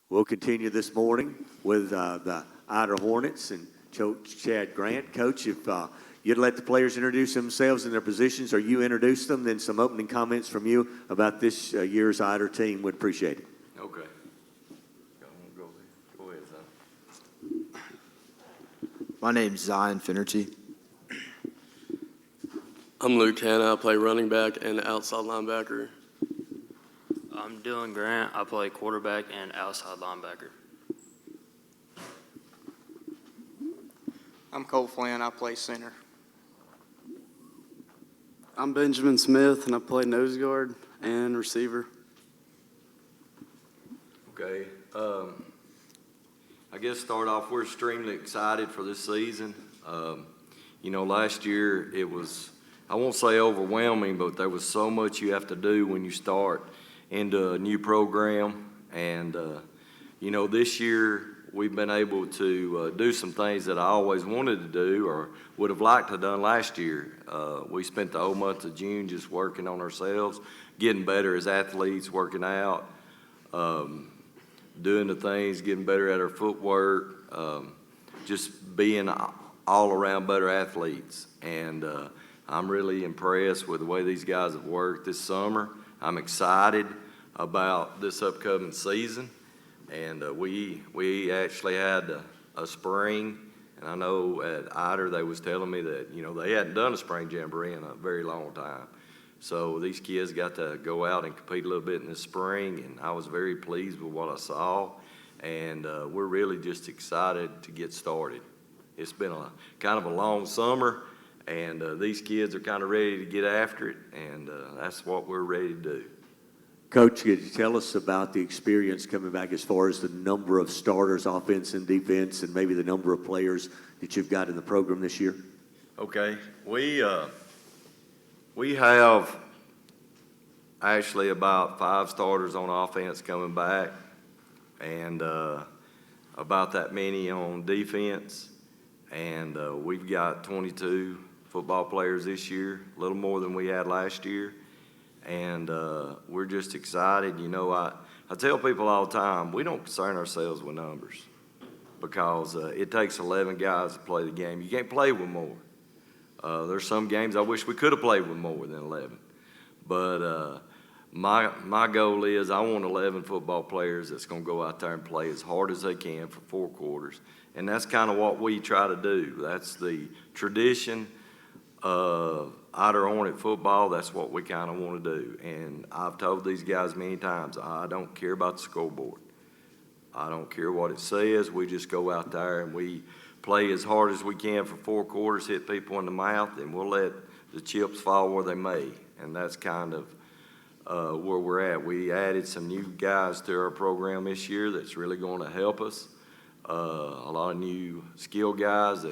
We'll continue this morning with the Ider Hornets and Coach Chad Grant. Coach, if you'd let the players introduce themselves and their positions, or you introduce them, then some opening comments from you about this year's Ider team would appreciate it. Okay. Go ahead, son. My name's Zion Finnerty. I'm Luke Hanna. I play running back and outside linebacker. I'm Dylan Grant. I play quarterback and outside linebacker. I'm Cole Flynn. I play center. I'm Benjamin Smith, and I play nose guard and receiver. Okay. I guess start off, we're extremely excited for this season. Last year it was, I won't say overwhelming, but there was so much you have to do when you start into a new program. And, this year we've been able to do some things that I always wanted to do or would have liked to have done last year. We spent the whole month of June just working on ourselves, getting better as athletes, working out, doing the things, getting better at our footwork, just being all around better athletes. And I'm really impressed with the way these guys have worked this summer. I'm excited about this upcoming season. And we actually had a spring, and I know at Ider they was telling me that, they hadn't done a spring jamboree in a very long time. So these kids got to go out and compete a little bit in the spring, and I was very pleased with what I saw. And we're really just excited to get started. It's been a kind of a long summer, and these kids are kind of ready to get after it, and that's what we're ready to do. Coach, could you tell us about the experience coming back as far as the number of starters, offense and defense, and maybe the number of players that you've got in the program this year? Okay, we have actually about 5 starters on offense coming back, and about that many on defense, and we've got 22 football players this year, a little more than we had last year. And we're just excited. I tell people all the time, we don't concern ourselves with numbers because it takes 11 guys to play the game. You can't play with more. There's some games I wish we could have played with more than 11. But my goal is I want 11 football players that's going to go out there and play as hard as they can for 4 quarters. And that's kind of what we try to do. That's the tradition of Ider Hornet football. That's what we kind of want to do. And I've told these guys many times, I don't care about the scoreboard. I don't care what it says. We just go out there and we play as hard as we can for 4 quarters, hit people in the mouth, and we'll let the chips fall where they may. And that's kind of where we're at. We added some new guys to our program this year that's really going to help us. A lot of new skill guys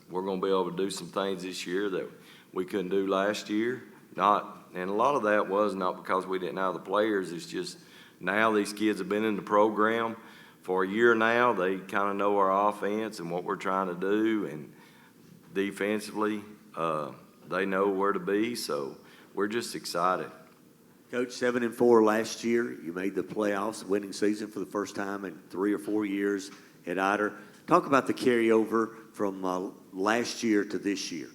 we're going to be able to do some things this year that we couldn't do last year. And a lot of that was not because we didn't have the players. It's just now these kids have been in the program for a year now. They kind of know our offense and what we're trying to do, and defensively, they know where to be. So we're just excited. Coach, 7-4 last year. You made the playoffs, winning season for the first time in 3 or 4 years at Ider. Talk about the carryover from last year to this year.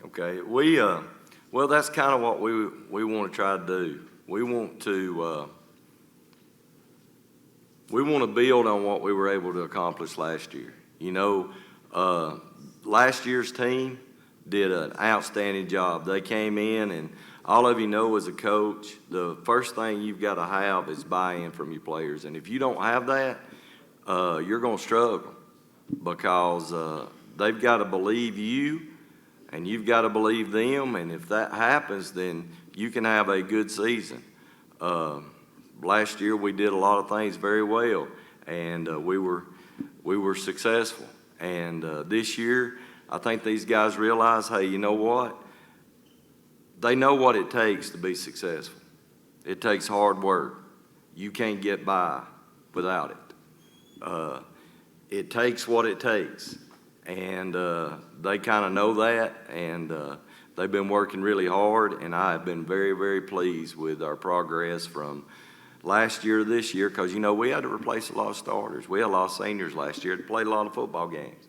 Okay, well, that's kind of what we want to try to do. We want to build on what we were able to accomplish last year. Last year's team did an outstanding job. They came in, and all of you know as a coach, the first thing you've got to have is buy-in from your players. And if you don't have that, you're going to struggle because they've got to believe you, and you've got to believe them, and if that happens, then you can have a good season. Last year we did a lot of things very well, and we were successful. And this year, I think these guys realize, hey, you know what? They know what it takes to be successful. It takes hard work. You can't get by without it. It takes what it takes. And they kind of know that, and they've been working really hard, and I have been very, very pleased with our progress from last year or this year, because, you know, we had to replace a lot of starters. We had a lot of seniors last year that played a lot of football games.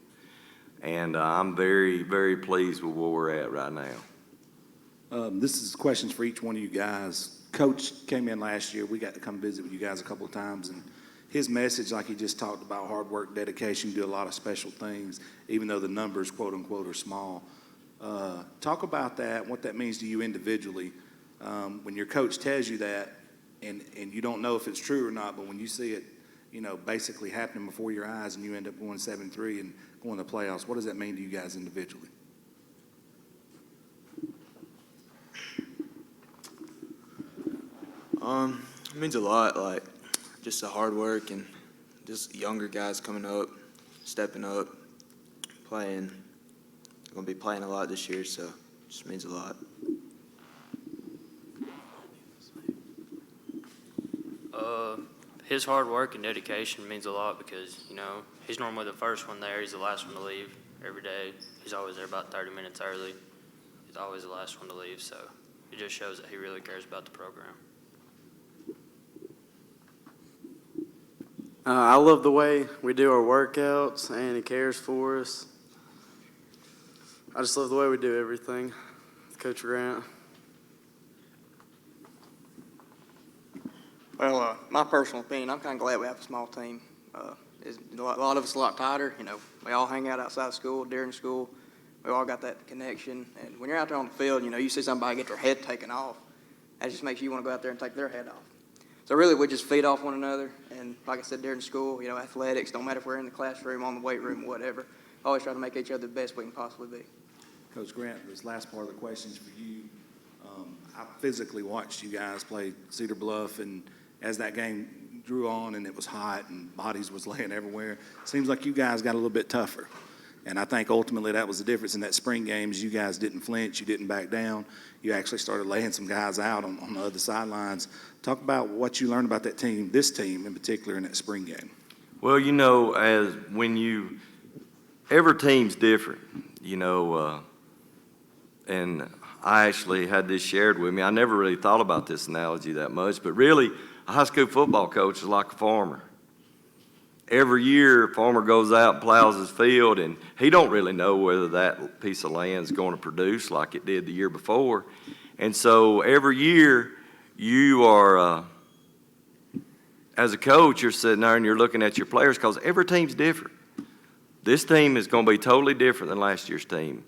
And I'm very, very pleased with where we're at right now. This is questions for each one of you guys. Coach came in last year. We got to come visit with you guys a couple of times, and his message, like he just talked about, hard work, dedication, do a lot of special things, even though the numbers, quote unquote, are small. Talk about that, what that means to you individually. When your coach tells you that, and you don't know if it's true or not, but when you see it, you know, basically happening before your eyes, and you end up going 7-3 and going to the playoffs, what does that mean to you guys individually? It means a lot, like just the hard work and just younger guys coming up, stepping up, playing. Going to be playing a lot this year, so it just means a lot. His hard work and dedication means a lot because, you know, he's normally the first one there. He's the last one to leave every day. He's always there about 30 minutes early. He's always the last one to leave, so it just shows that he really cares about the program. I love the way we do our workouts, and he cares for us. I just love the way we do everything with Coach Grant. Well, my personal opinion, I'm kind of glad we have a small team. A lot of us a lot tighter. You know, we all hang out outside of school, during school. We all got that connection. And when you're out there on the field, you know, you see somebody get their head taken off. That just makes you want to go out there and take their head off. So really, we just feed off one another. And like I said, during school, you know, athletics, don't matter if we're in the classroom, on the weight room, whatever. Always try to make each other the best we can possibly be. Coach Grant, this last part of the question is for you. I physically watched you guys play Cedar Bluff, and as that game drew on and it was hot and bodies was laying everywhere, it seems like you guys got a little bit tougher. And I think ultimately that was the difference in that spring game is you guys didn't flinch, you didn't back down. You actually started laying some guys out on the other sidelines. Talk about what you learned about that team, this team in particular, in that spring game. Well, you know, every team's different, you know, and I actually had this shared with me. I never really thought about this analogy that much, but really, a high school football coach is like a farmer. Every year, a farmer goes out and plows his field, and he don't really know whether that piece of land is going to produce like it did the year before. And so every year, you are, as a coach, you're sitting there and you're looking at your players because every team's different. This team is going to be totally different than last year's team.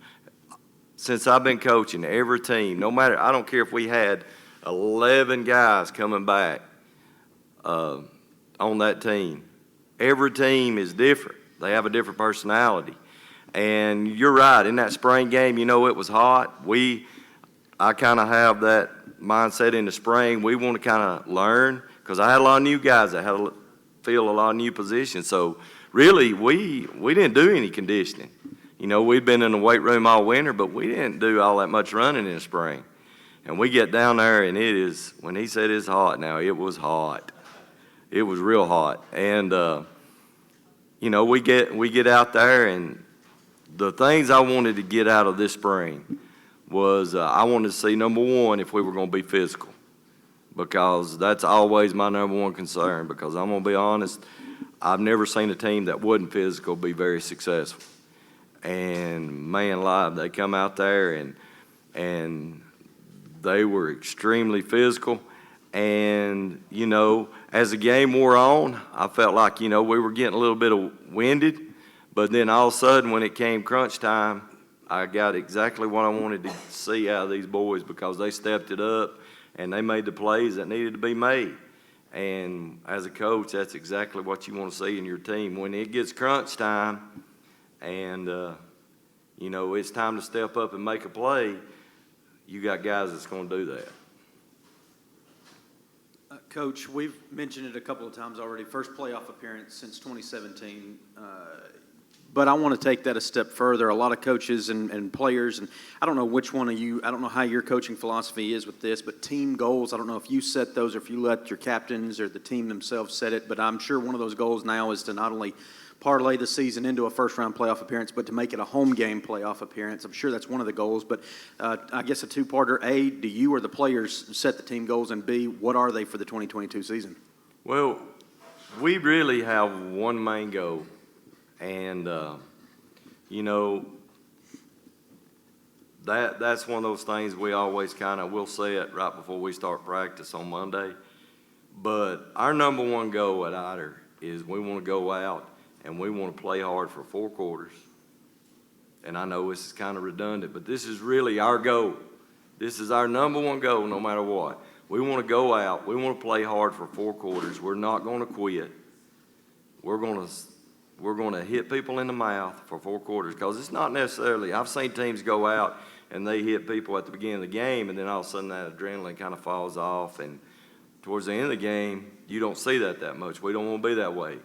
Since I've been coaching, every team, no matter, I don't care if we had 11 guys coming back on that team. Every team is different. They have a different personality. And you're right, in that spring game, you know, it was hot. I kind of have that mindset in the spring. We want to kind of learn because I had a lot of new guys that had to fill a lot of new positions. So really, we didn't do any conditioning. You know, we've been in the weight room all winter, but we didn't do all that much running in the spring. And we get down there, and it is, when he said it's hot now, it was hot. It was real hot. And, you know, we get out there, and the things I wanted to get out of this spring was I wanted to see, number one, if we were going to be physical, because that's always my number one concern, because I'm going to be honest, I've never seen a team that wasn't physical be very successful. And, man, live, they come out there, and they were extremely physical. And, you know, as the game wore on, I felt like, you know, we were getting a little bit winded. But then all of a sudden, when it came crunch time, I got exactly what I wanted to see out of these boys because they stepped it up and they made the plays that needed to be made. And as a coach, that's exactly what you want to see in your team. When it gets crunch time and, you know, it's time to step up and make a play, you got guys that's going to do that. Coach, we've mentioned it a couple of times already, first playoff appearance since 2017. But I want to take that a step further. A lot of coaches and players, and I don't know which one of you, I don't know how your coaching philosophy is with this, but team goals, I don't know if you set those or if you let your captains or the team themselves set it, but I'm sure one of those goals now is to not only parlay the season into a first-round playoff appearance, but to make it a home game playoff appearance. I'm sure that's one of the goals, but I guess a two-parter. A, do you or the players set the team goals? And B, what are they for the 2022 season? Well, we really have one main goal, and, you know, that's one of those things we always we'll say it right before we start practice on Monday. But our number one goal at Ider is we want to go out and we want to play hard for 4 quarters. And I know this is kind of redundant, but this is really our goal. This is our number one goal no matter what. We want to go out. We want to play hard for 4 quarters. We're not going to quit. We're going to hit people in the mouth for 4 quarters, because it's not necessarily, I've seen teams go out and they hit people at the beginning of the game, and then all of a sudden that adrenaline kind of falls off, and towards the end of the game, you don't see that much. We don't want to be that way.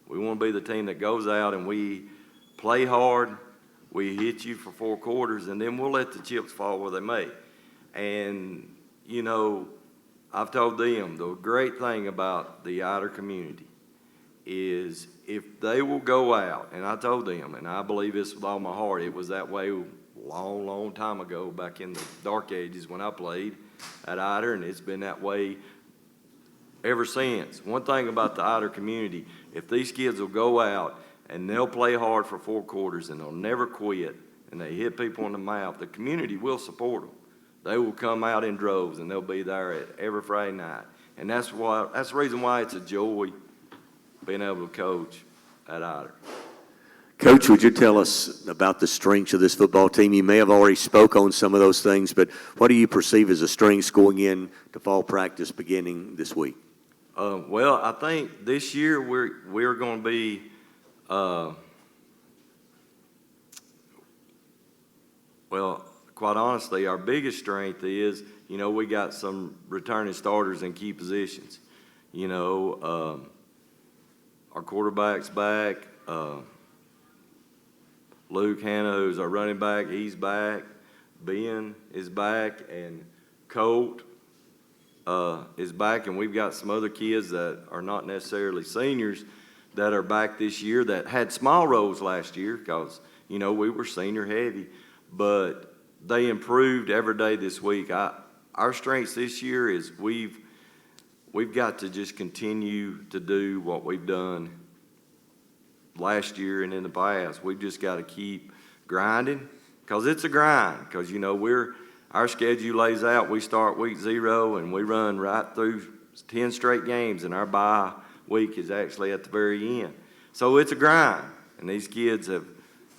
We want to be the team that goes out and we play hard, we hit you for 4 quarters, and then we'll let the chips fall where they may. And, you know, I've told them the great thing about the Ider community is if they will go out, and I told them, and I believe this with all my heart, it was that way long, long time ago, back in the dark ages when I played at Ider, and it's been that way ever since. One thing about the Ider community, if these kids will go out and they'll play hard for 4 quarters and they'll never quit, and they hit people in the mouth, the community will support them. They will come out in droves, and they'll be there at every Friday night. And that's the reason why it's a joy being able to coach at Ider. Coach, would you tell us about the strengths of this football team? You may have already spoke on some of those things, but what do you perceive as the strengths going in to fall practice beginning this week? Well, I think this year we're going to be well, quite honestly, our biggest strength is, you know, we got some returning starters in key positions. You know, our quarterback's back. Luke Hanna, who's our running back, he's back. Ben is back, and Colt is back, and we've got some other kids that are not necessarily seniors that are back this year that had small roles last year because, you know, we were senior heavy, but they improved every day this week. Our strengths this year is we've got to just continue to do what we've done last year and in the past. We've just got to keep grinding, because it's a grind, because, you know, our schedule lays out, we start week 0 and we run right through 10 straight games, and our bye week is actually at the very end. So it's a grind, and these kids have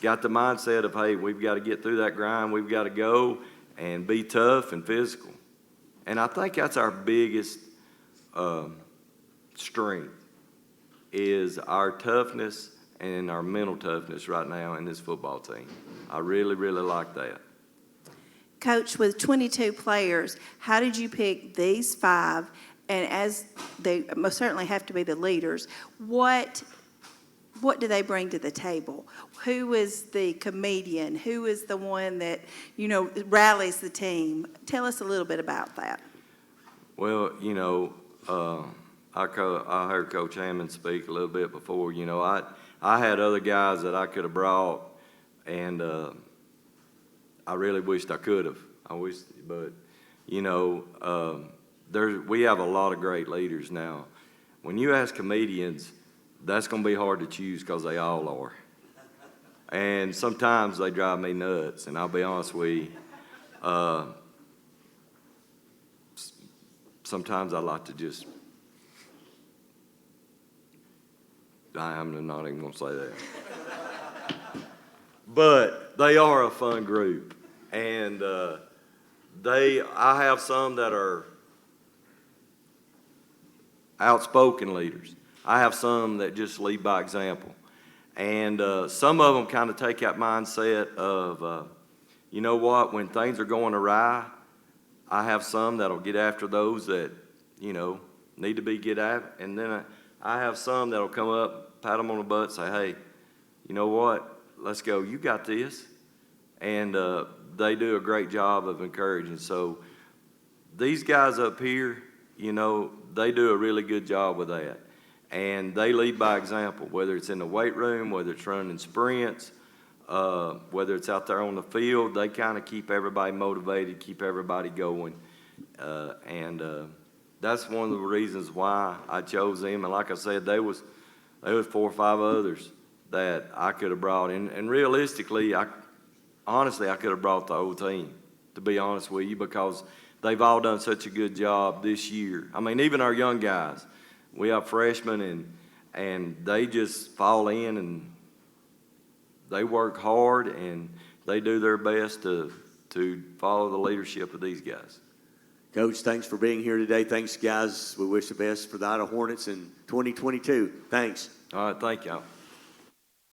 got the mindset of, hey, we've got to get through that grind, we've got to go and be tough and physical. And I think that's our biggest strength, is our toughness and our mental toughness right now in this football team. I really, really like that. Coach, with 22 players, how did you pick these 5? And as they most certainly have to be the leaders, what do they bring to the table? Who is the comedian? Who is the one that, you know, rallies the team? Tell us a little bit about that. Well, you know, I heard Coach Hammond speak a little bit before. You know, I had other guys that I could have brought, and I really wished I could have. But you know, we have a lot of great leaders now. When you ask comedians, that's going to be hard to choose, because they all are. And sometimes they drive me nuts, and I'll be honest with you. Sometimes I like to just, I'm not even going to say that. But they are a fun group. And I have some that are outspoken leaders. I have some that just lead by example. And some of them kind of take that mindset of, you know what, when things are going awry, I have some that'll get after those that, you know, need to be get at. And then I have some that'll come up, pat them on the butt, say, hey, you know what, let's go, you got this. And they do a great job of encouraging. So these guys up here, you know, they do a really good job with that. and they lead by example, whether it's in the weight room, whether it's running sprints, whether it's out there on the field. They kind of keep everybody motivated, keep everybody going. That's one of the reasons why I chose them. And like I said, there was 4 or 5 others that I could have brought in. And realistically, honestly, I could have brought the whole team, to be honest with you, because they've all done such a good job this year. I mean, even our young guys, we have freshmen, and they just fall in and they work hard and they do their best to follow the leadership of these guys. Coach, thanks for being here today. Thanks, guys. We wish the best for the Ider Hornets in 2022. Thanks. All right, thank y'all.